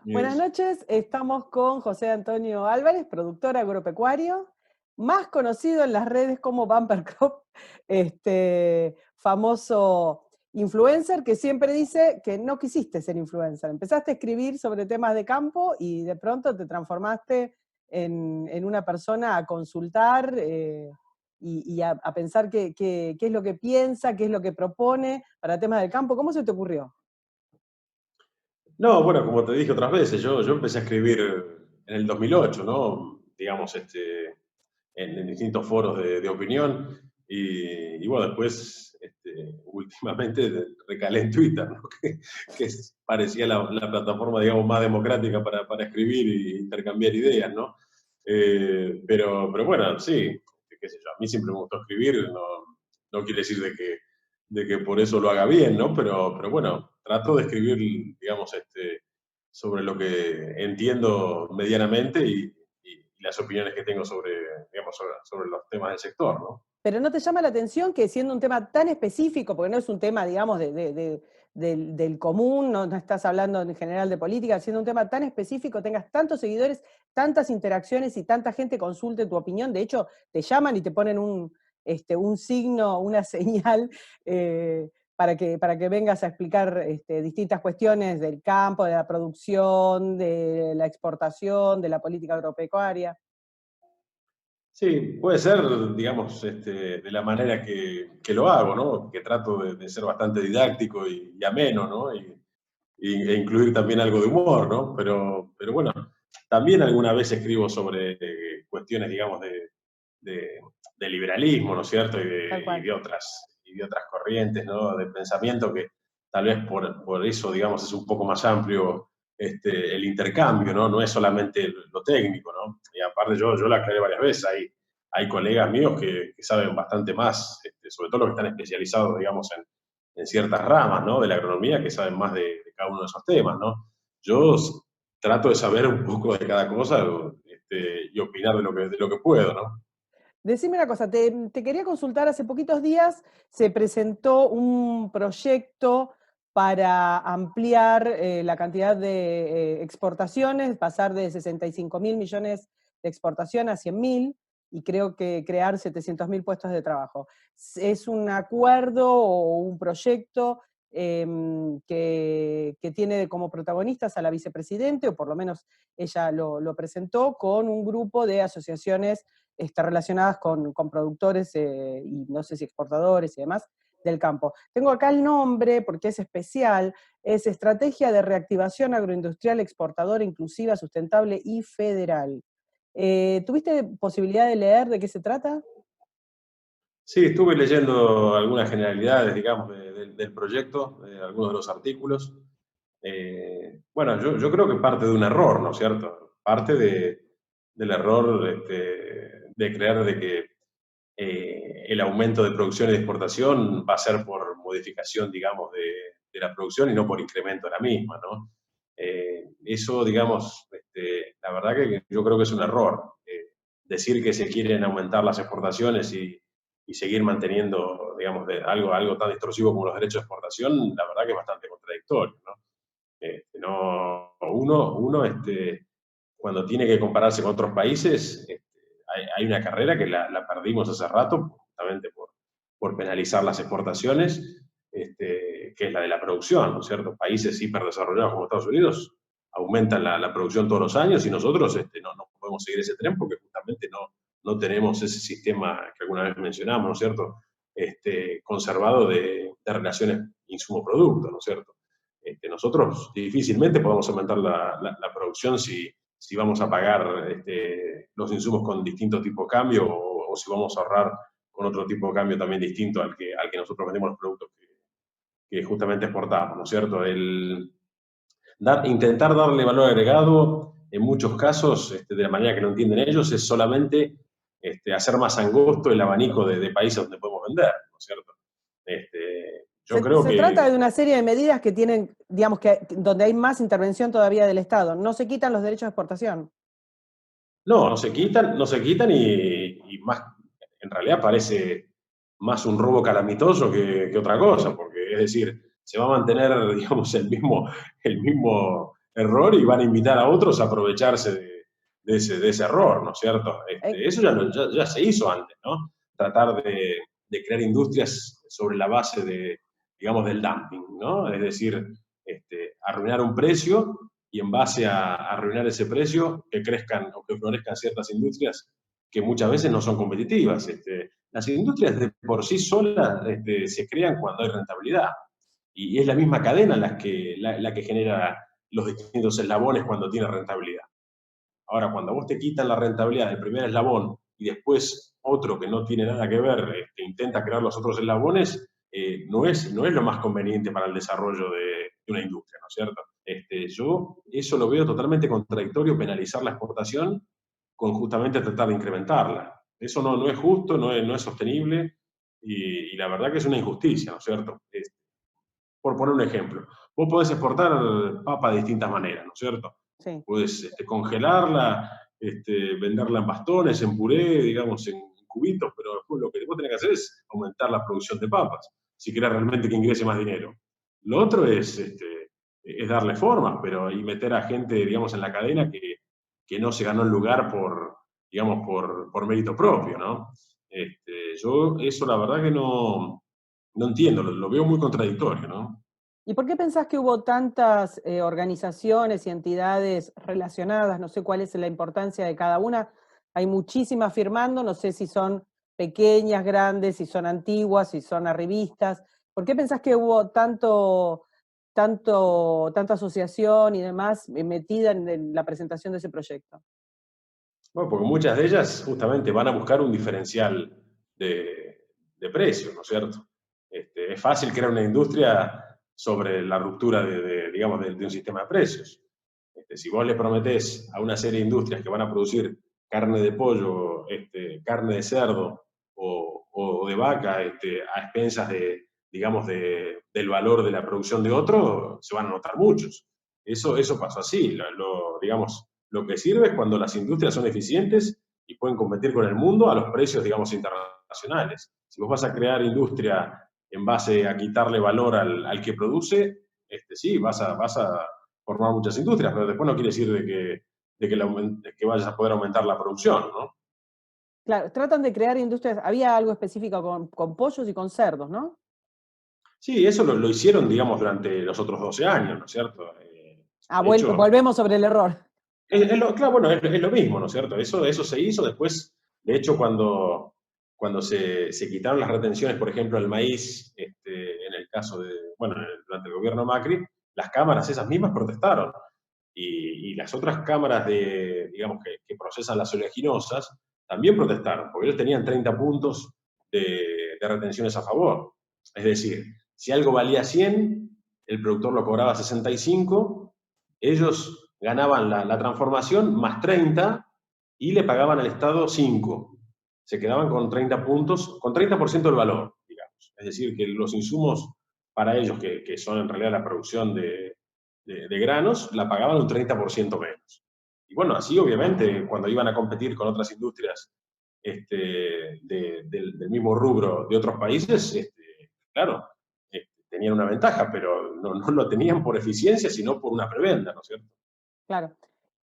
Buenas Yes. noches, estamos con José Antonio Álvarez, productor agropecuario, más conocido en las redes como Bumper Crop, famoso influencer que siempre dice que no quisiste ser influencer. Empezaste a escribir sobre temas de campo y de pronto te transformaste en una persona a consultar y a pensar qué es lo que piensa, qué es lo que propone para temas del campo. ¿Cómo se te ocurrió? No, bueno, como te dije otras veces, yo empecé a escribir en el 2008, ¿no? Digamos, en distintos foros de opinión y bueno, después, últimamente recalé en Twitter, ¿no? Parecía la plataforma, digamos, más democrática para escribir e intercambiar ideas, ¿no? Pero bueno, sí, qué sé yo, a mí siempre me gustó escribir, no quiere decir de que por eso lo haga bien, ¿no? Pero bueno, trato de escribir, digamos, sobre lo que entiendo medianamente y las opiniones que tengo sobre, digamos, sobre los temas del sector, ¿no? Pero ¿no te llama la atención que siendo un tema tan específico, porque no es un tema, digamos, del común, no estás hablando en general de política, siendo un tema tan específico, tengas tantos seguidores, tantas interacciones y tanta gente consulte tu opinión? De hecho, te llaman y te ponen un signo, una señal para que vengas a explicar distintas cuestiones del campo, de la producción, de la exportación, de la política agropecuaria. Sí, puede ser, digamos, de la manera que lo hago, ¿no? Que trato de ser bastante didáctico y ameno, ¿no? E incluir también algo de humor, ¿no? Pero bueno, también alguna vez escribo sobre cuestiones, digamos, de, de liberalismo, ¿no es cierto? Y Tal de, y cual. de otras, y de otras corrientes, ¿no? De pensamiento que tal vez por eso, digamos, es un poco más amplio el intercambio, ¿no? No es solamente lo técnico, ¿no? Y aparte yo la aclaré varias veces, hay colegas míos que saben bastante más, sobre todo los que están especializados, digamos, en ciertas ramas, ¿no? De la agronomía, que saben más de cada uno de esos temas, ¿no? Yo trato de saber un poco de cada cosa y opinar de lo que puedo, ¿no? Decime una cosa, te quería consultar, hace poquitos días se presentó un proyecto para ampliar la cantidad de exportaciones, pasar de 65.000 millones de exportación a 100.000 y creo que crear 700.000 puestos de trabajo. Es un acuerdo o un proyecto que tiene como protagonistas a la vicepresidente, o por lo menos ella lo presentó, con un grupo de asociaciones relacionadas con productores y no sé si exportadores y demás del campo. Tengo acá el nombre porque es especial, es Estrategia de Reactivación Agroindustrial Exportadora Inclusiva, Sustentable y Federal. ¿Tuviste posibilidad de leer de qué se trata? Sí, estuve leyendo algunas generalidades, digamos, del proyecto, algunos de los artículos. Bueno, yo creo que parte de un error, ¿no es cierto? Parte del error de creer de que el aumento de producción y de exportación va a ser por modificación, digamos, de la producción y no por incremento de la misma, ¿no? Eso, digamos, la verdad que yo creo que es un error. Decir que se quieren aumentar las exportaciones y seguir manteniendo, digamos, algo tan extorsivo como los derechos de exportación, la verdad que es bastante contradictorio, ¿no? Uno, cuando tiene que compararse con otros países, hay una carrera que la perdimos hace rato, justamente por penalizar las exportaciones, que es la de la producción, ¿no es cierto? Países hiperdesarrollados como Estados Unidos aumentan la producción todos los años y nosotros no podemos seguir ese tren porque justamente no tenemos ese sistema que alguna vez mencionamos, ¿no es cierto? Conservado de relaciones insumo-producto, ¿no es cierto? Nosotros difícilmente podemos aumentar la producción si vamos a pagar los insumos con distinto tipo de cambio o si vamos a ahorrar con otro tipo de cambio también distinto al que nosotros vendemos los productos que justamente exportamos, ¿no es cierto? Intentar darle valor agregado, en muchos casos, de la manera que lo entienden ellos, es solamente hacer más angosto el abanico de países donde podemos vender, ¿no es cierto? Yo creo Se trata de que una serie de medidas que tienen, digamos, donde hay más intervención todavía del Estado. No se quitan los derechos de exportación. no se quitan y más, en realidad parece más un robo calamitoso que otra cosa, porque es decir, se va a mantener, digamos, el mismo error y van a invitar a otros a aprovecharse de ese error, ¿no es cierto? Eh, Eso ya se hizo antes, ¿no? Tratar de crear industrias sobre la base de, digamos, del dumping, ¿no? Es decir, arruinar un precio y en base a arruinar ese precio que crezcan o que florezcan ciertas industrias que muchas veces no son competitivas. Las industrias de por sí solas se crean cuando hay rentabilidad y es la misma cadena la que genera los distintos eslabones cuando tiene rentabilidad. Ahora, cuando a vos te quitan la rentabilidad del primer eslabón y después otro que no tiene nada que ver intenta crear los otros eslabones, no es lo más conveniente para el desarrollo de una industria, ¿no es cierto? Yo eso lo veo totalmente contradictorio, penalizar la exportación con justamente tratar de incrementarla. Eso no es justo, no es sostenible y la verdad que es una injusticia, ¿no es cierto? Por poner un ejemplo, vos podés exportar papa de distintas maneras, ¿no es cierto? sí. Puedes congelarla, venderla en bastones, en puré, digamos, en cubitos, pero después lo que vos tenés que hacer es aumentar la producción de papas, si querés realmente que ingrese más dinero. Lo otro es darle forma, pero y meter a gente, digamos, en la cadena que no se ganó el lugar digamos, por mérito propio, ¿no? Yo eso la verdad que no entiendo, lo veo muy contradictorio, ¿no? ¿Y por qué pensás que hubo tantas organizaciones y entidades relacionadas? No sé cuál es la importancia de cada una. Hay muchísimas firmando, no sé si son pequeñas, grandes, si son antiguas, si son arribistas. ¿Por qué pensás que hubo tanta asociación y demás metida en la presentación de ese proyecto? Bueno, porque muchas de ellas justamente van a buscar un diferencial de precios, ¿no es cierto? Es fácil crear una industria sobre la ruptura digamos, de un sistema de precios. Si vos le prometés a una serie de industrias que van a producir carne de pollo, carne de cerdo o de vaca a expensas digamos, del valor de la producción de otro, se van a notar muchos. Eso pasó así, digamos, lo que sirve es cuando las industrias son eficientes y pueden competir con el mundo a los precios, digamos, internacionales. Si vos vas a crear industria en base a quitarle valor al que produce, sí, vas a formar muchas industrias, pero después no quiere decir de que vayas a poder aumentar la producción, ¿no? Claro, tratan de crear industrias. Había algo específico con pollos y con cerdos, ¿no? Sí, eso lo hicieron, digamos, durante los otros 12 años, ¿no es cierto? Ah, De hecho, volvemos sobre el error. claro, bueno, es lo mismo, ¿no es cierto? Eso se hizo después, de hecho, cuando se quitaron las retenciones, por ejemplo, el maíz, en el caso bueno, durante el gobierno Macri, las cámaras esas mismas protestaron. Y las otras cámaras digamos, que procesan las oleaginosas también protestaron, porque ellos tenían 30 puntos de retenciones a favor. Es decir, si algo valía 100, el productor lo cobraba 65, ellos ganaban la transformación más 30 y le pagaban al Estado 5. Se quedaban con 30 puntos, con 30% del valor, digamos. Es decir, que los insumos para ellos, que son en realidad la producción de granos, la pagaban un 30% menos. Y bueno, así obviamente cuando iban a competir con otras industrias del mismo rubro de otros países, claro, tenían una ventaja, pero no lo tenían por eficiencia, sino por una prebenda, ¿no es cierto? Claro.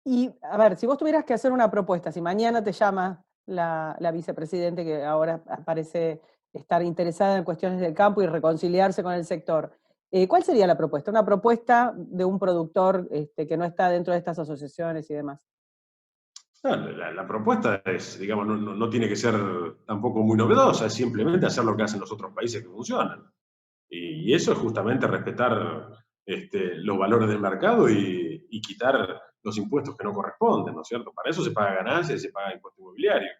Y a ver, si vos tuvieras que hacer una propuesta, si mañana te llama la vicepresidente que ahora parece estar interesada en cuestiones del campo y reconciliarse con el sector, ¿cuál sería la propuesta? Una propuesta de un productor que no está dentro de estas asociaciones y demás. No, la propuesta es, digamos, no tiene que ser tampoco muy novedosa, es simplemente hacer lo que hacen los otros países que funcionan. Y eso es justamente respetar los valores del mercado y quitar los impuestos que no corresponden, ¿no es cierto? Para eso se paga ganancia y se paga impuesto inmobiliario.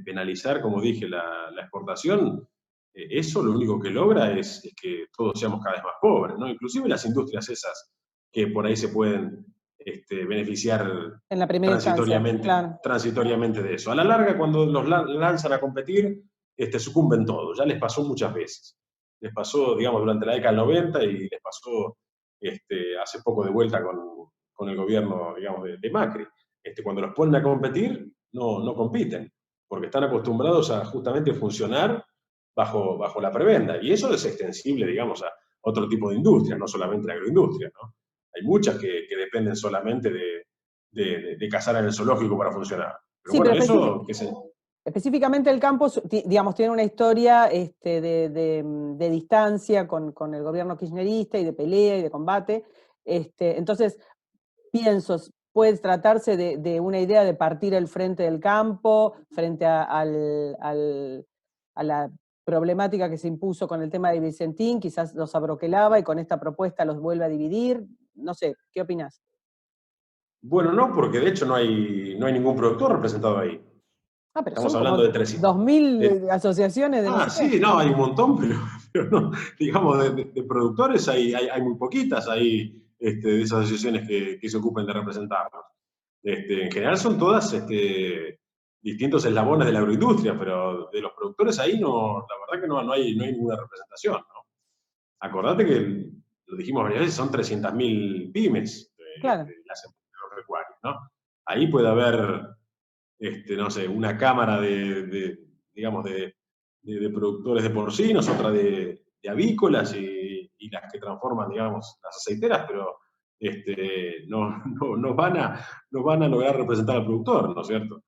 Penalizar, como dije, la exportación, eso lo único que logra es que todos seamos cada vez más pobres, ¿no? Inclusive las industrias esas que por ahí se pueden beneficiar En la primera instancia, claro. transitoriamente de eso. A la larga, cuando los lanzan a competir, sucumben todos. Ya les pasó muchas veces. Les pasó, digamos, durante la década del 90 y les pasó hace poco de vuelta con el gobierno, digamos, de Macri. Cuando los ponen a competir, no compiten, porque están acostumbrados a justamente funcionar bajo la prebenda. Y eso es extensible, digamos, a otro tipo de industria, no solamente la agroindustria, ¿no? Hay muchas que dependen solamente de cazar en el zoológico para funcionar. Pero Sí, pero bueno, eso, específicamente el campo, digamos, tiene una historia de distancia con el gobierno kirchnerista y de pelea y de combate. Entonces, pienso, puede tratarse de una idea de partir el frente del campo frente a la problemática que se impuso con el tema de Vicentín, quizás los abroquelaba y con esta propuesta los vuelve a dividir. No sé, ¿qué opinás? bueno, no, porque de hecho no hay ningún productor representado ahí. Ah, pero Estamos son hablando como de 300. 2000 asociaciones de no sé qué. Sí, no, hay un montón, pero no, digamos, de productores hay muy poquitas ahí de esas asociaciones que se ocupen de representarlos. En general son todas distintos eslabones de la agroindustria, pero de los productores ahí no, la verdad que no hay ninguna representación, ¿no? Acordate que, lo dijimos varias veces, son 300.000 pymes Claro. las empresas agropecuarias, ¿no? Ahí puede haber, no sé, una cámara digamos, de productores de porcinos, otra de avícolas y las que transforman, digamos, las aceiteras, pero no van a lograr representar al productor, ¿no es cierto?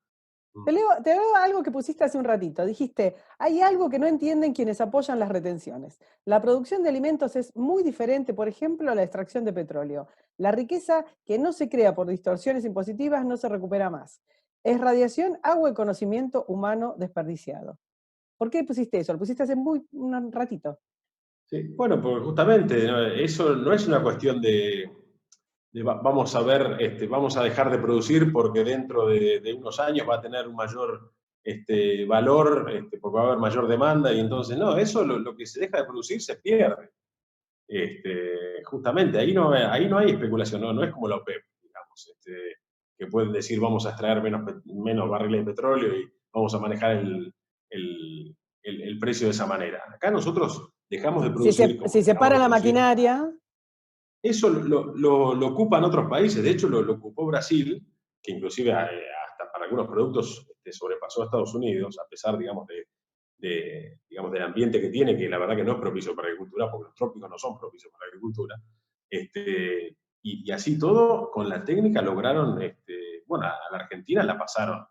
Te leo algo que pusiste hace un ratito. Dijiste, hay algo que no entienden quienes apoyan las retenciones. La producción de alimentos es muy diferente, por ejemplo, a la extracción de petróleo. La riqueza que no se crea por distorsiones impositivas no se recupera más. Es radiación, agua y conocimiento humano desperdiciado. ¿Por qué pusiste eso? Lo pusiste hace un ratito. Sí, bueno, pues justamente, ¿no? Eso no es una cuestión vamos a ver, vamos a dejar de producir porque dentro de unos años va a tener un mayor valor, porque va a haber mayor demanda y entonces no, eso lo que se deja de producir se pierde. Justamente, ahí no hay especulación, no es como la OPEP, digamos, que pueden decir vamos a extraer menos barriles de petróleo y vamos a manejar el precio de esa manera. Acá nosotros dejamos de Si producir se, como si se dejamos para de la producir. maquinaria, Eso lo ocupan otros países, de hecho lo ocupó Brasil, que inclusive hasta para algunos productos sobrepasó a Estados Unidos, a pesar, digamos, digamos, del ambiente que tiene, que la verdad que no es propicio para la agricultura, porque los trópicos no son propicios para la agricultura. Y así todo, con la técnica lograron, bueno, a la Argentina la pasaron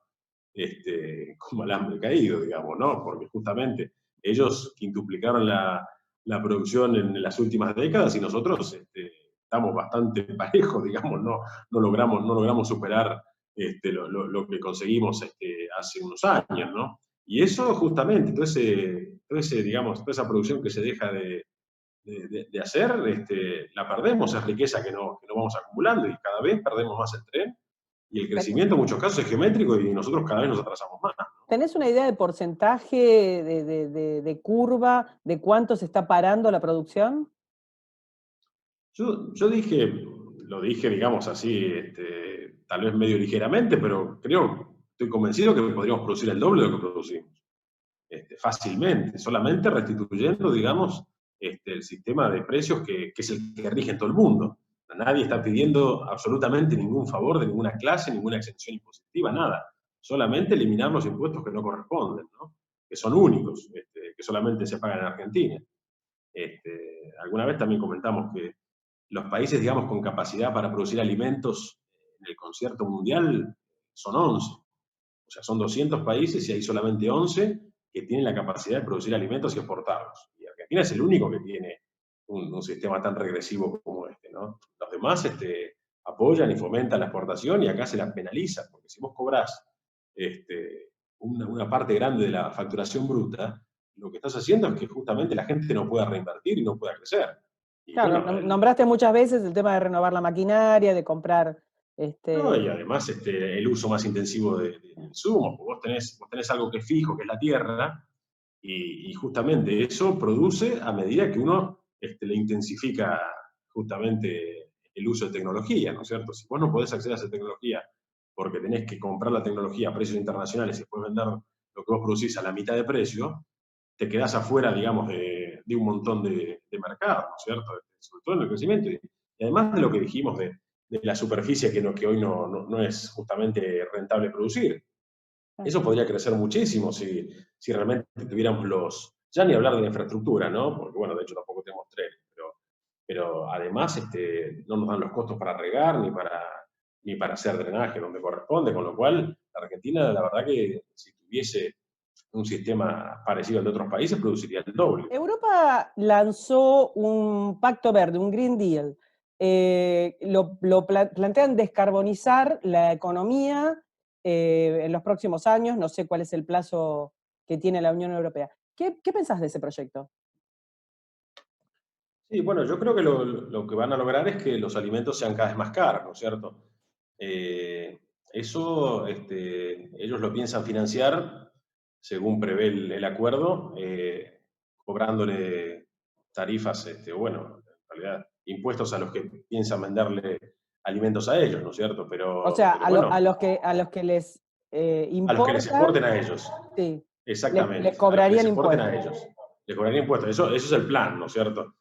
como alambre caído, digamos, ¿no? Porque justamente ellos quintuplicaron la producción en las últimas décadas y nosotros estamos bastante parejos, digamos, no logramos superar lo que conseguimos hace unos años, ¿no? Y eso justamente, digamos, toda esa producción que se deja de hacer, la perdemos, es riqueza que no vamos acumulando y cada vez perdemos más el tren y el crecimiento en muchos casos es geométrico y nosotros cada vez nos atrasamos más. ¿tenés una idea de porcentaje, de curva, de cuánto se está parando la producción? Yo lo dije, digamos así, tal vez medio ligeramente, pero estoy convencido que podríamos producir el doble de lo que producimos, fácilmente, solamente restituyendo, digamos, el sistema de precios que es el que rige en todo el mundo. Nadie está pidiendo absolutamente ningún favor de ninguna clase, ninguna exención impositiva, nada. Solamente eliminar los impuestos que no corresponden, ¿no? Que son únicos, que solamente se pagan en Argentina. Alguna vez también comentamos que los países, digamos, con capacidad para producir alimentos en el concierto mundial son 11. O sea, son 200 países y hay solamente 11 que tienen la capacidad de producir alimentos y exportarlos. Y Argentina es el único que tiene un sistema tan regresivo como este, ¿no? Los demás apoyan y fomentan la exportación y acá se la penaliza, porque si vos cobrás una parte grande de la facturación bruta, lo que estás haciendo es que justamente la gente no pueda reinvertir y no pueda crecer. Y Claro, bueno, nombraste muchas veces el tema de renovar la maquinaria, de comprar, no, y además el uso más intensivo de insumos. Vos tenés algo que es fijo, que es la tierra, y justamente eso produce a medida que uno le intensifica justamente el uso de tecnología, ¿no es cierto? Si vos no podés acceder a esa tecnología porque tenés que comprar la tecnología a precios internacionales y después vender lo que vos producís a la mitad de precio, te quedás afuera, digamos, de un montón de mercados, ¿no es cierto? Sobre todo en el crecimiento. Y además de lo que dijimos de la superficie que hoy no es justamente rentable producir. Eso podría crecer muchísimo si realmente tuviéramos ya ni hablar de la infraestructura, ¿no? Porque bueno, de hecho tampoco tenemos trenes, pero pero además no nos dan los costos para regar ni para hacer drenaje donde corresponde, con lo cual la Argentina, la verdad que si tuviese un sistema parecido al de otros países, produciría el doble. Europa lanzó un pacto verde, un Green Deal. Plantean descarbonizar la economía en los próximos años, no sé cuál es el plazo que tiene la Unión Europea. ¿Qué pensás de ese proyecto? Sí, bueno, yo creo que lo que van a lograr es que los alimentos sean cada vez más caros, ¿no es cierto? Eh, eso ellos lo piensan financiar, según prevé el acuerdo, cobrándole tarifas, bueno, en realidad, impuestos a los que piensan venderle alimentos a ellos, ¿no es cierto? O sea, Pero bueno, a los que les a los que les importan, exporten a ellos. sí, les Exactamente, a los que les cobrarían exporten a impuestos. ellos. Les cobrarían impuestos. Eso es el plan, ¿no es cierto?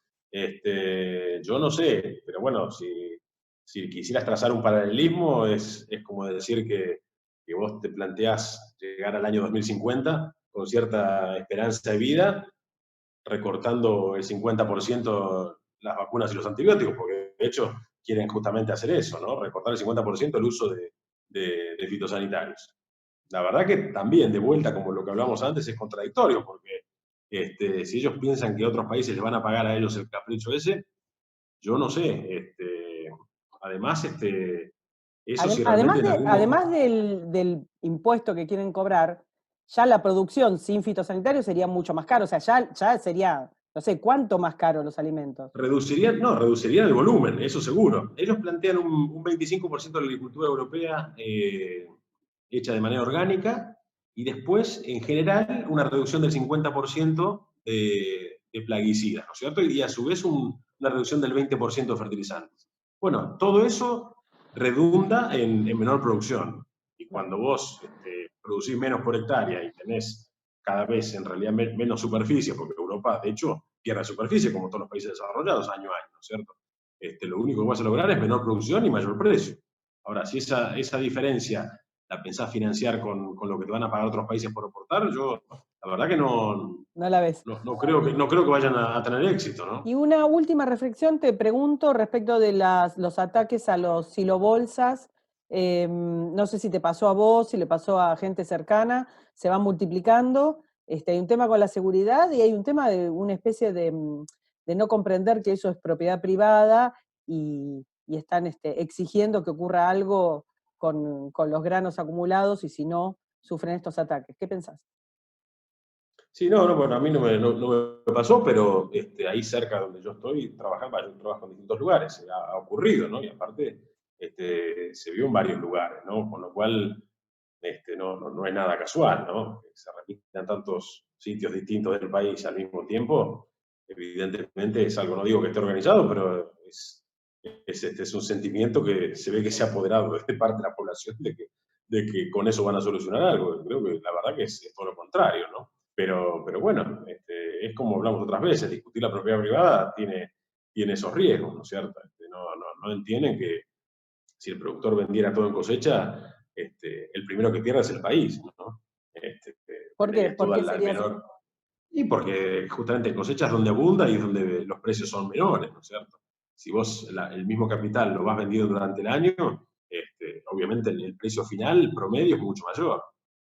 Yo no sé, pero bueno, si quisieras trazar un paralelismo, es como decir que vos te planteás llegar al año 2050 con cierta esperanza de vida, recortando el 50% las vacunas y los antibióticos, porque de hecho quieren justamente hacer eso, ¿no? Recortar el 50% el uso de fitosanitarios. La verdad que también, de vuelta, como lo que hablamos antes, es contradictorio, porque si ellos piensan que otros países les van a pagar a ellos el capricho ese, yo no sé. Además, eso si realmente en algunos... Además del impuesto que quieren cobrar, ya la producción sin fitosanitarios sería mucho más caro. O sea, ya sería, no sé, ¿cuánto más caro los alimentos? Reducirían, no, reducirían el volumen, eso seguro. Ellos plantean un 25% de la agricultura europea hecha de manera orgánica y después, en general, una reducción del 50% de plaguicidas, ¿no es cierto? Y a su vez una reducción del 20% de fertilizantes. Bueno, todo eso redunda en menor producción. Y cuando vos producís menos por hectárea y tenés cada vez en realidad menos superficie, porque Europa, de hecho, pierde superficie como todos los países desarrollados año a año, ¿no es cierto? Lo único que vas a lograr es menor producción y mayor precio. Ahora, si esa diferencia la pensás financiar con lo que te van a pagar otros países por aportar, yo la verdad que No la ves. no creo que vayan a tener éxito, ¿no? Y una última reflexión, te pregunto respecto de los ataques a los silobolsas. No sé si te pasó a vos, si le pasó a gente cercana, se van multiplicando. Hay un tema con la seguridad y hay un tema de una especie de no comprender que eso es propiedad privada y están exigiendo que ocurra algo con los granos acumulados y si no, sufren estos ataques. ¿Qué pensás? Sí, no, bueno, a mí no me pasó, pero ahí cerca donde yo estoy trabajando, yo trabajo en distintos lugares, ha ocurrido, ¿no? Y aparte se vio en varios lugares, ¿no? Con lo cual no es nada casual, ¿no? Que se repitan tantos sitios distintos del país al mismo tiempo, evidentemente es algo, no digo que esté organizado, pero es un sentimiento que se ve que se ha apoderado de parte de la población de que con eso van a solucionar algo. Creo que la verdad que es todo lo contrario, ¿no? Pero bueno, es como hablamos otras veces, discutir la propiedad privada tiene esos riesgos, ¿no es cierto? No entienden que si el productor vendiera todo en cosecha, el primero que pierde es el país, ¿no? ¿Por qué? Tenerías ¿Por toda qué la sería así? menor... Y porque justamente en cosechas es donde abunda y es donde los precios son menores, ¿no es cierto? Si vos el mismo capital lo vas vendiendo durante el año, obviamente el precio final promedio es mucho mayor.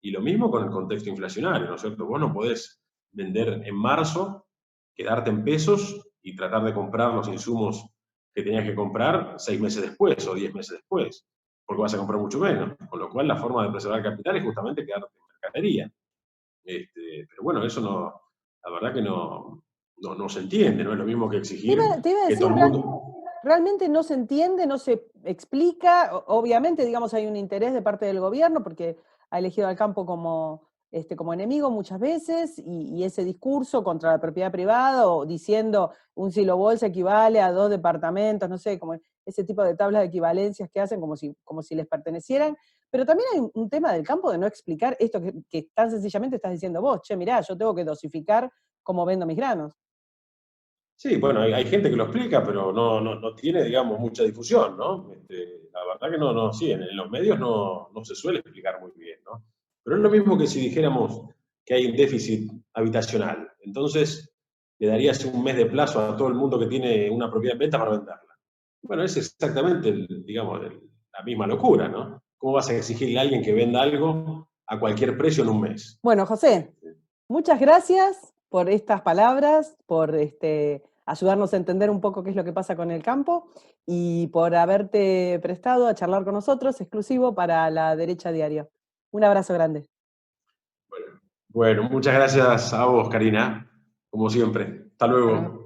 Y lo mismo con el contexto inflacionario, ¿no es cierto? Vos no podés vender en marzo, quedarte en pesos y tratar de comprar los insumos que tenías que comprar 6 meses después o 10 meses después, porque vas a comprar mucho menos. Con lo cual la forma de preservar capital es justamente quedarte en mercadería. Pero bueno, eso no, la verdad que no se entiende, no es lo mismo que exigir Te iba a que todo decir, el mundo... realmente no se entiende, no se explica. Obviamente, digamos, hay un interés de parte del gobierno porque ha elegido al campo como enemigo muchas veces y ese discurso contra la propiedad privada o diciendo un silo bolsa equivale a 2 departamentos, no sé, como ese tipo de tablas de equivalencias que hacen como si les pertenecieran. Pero también hay un tema del campo de no explicar esto que tan sencillamente estás diciendo vos, che, mirá, yo tengo que dosificar cómo vendo mis granos. Sí, bueno, hay gente que lo explica, pero no tiene, digamos, mucha difusión, ¿no? La verdad que sí, en los medios no se suele explicar muy bien, ¿no? Pero es lo mismo que si dijéramos que hay un déficit habitacional. Entonces, le darías un mes de plazo a todo el mundo que tiene una propiedad en venta para venderla. Bueno, es exactamente, digamos, la misma locura, ¿no? ¿Cómo vas a exigirle a alguien que venda algo a cualquier precio en un mes? Bueno, José, muchas gracias por estas palabras, por ayudarnos a entender un poco qué es lo que pasa con el campo y por haberte prestado a charlar con nosotros, exclusivo para La Derecha Diario. Un abrazo grande. Bueno, muchas gracias a vos, Karina, como siempre. Hasta Hasta luego. luego.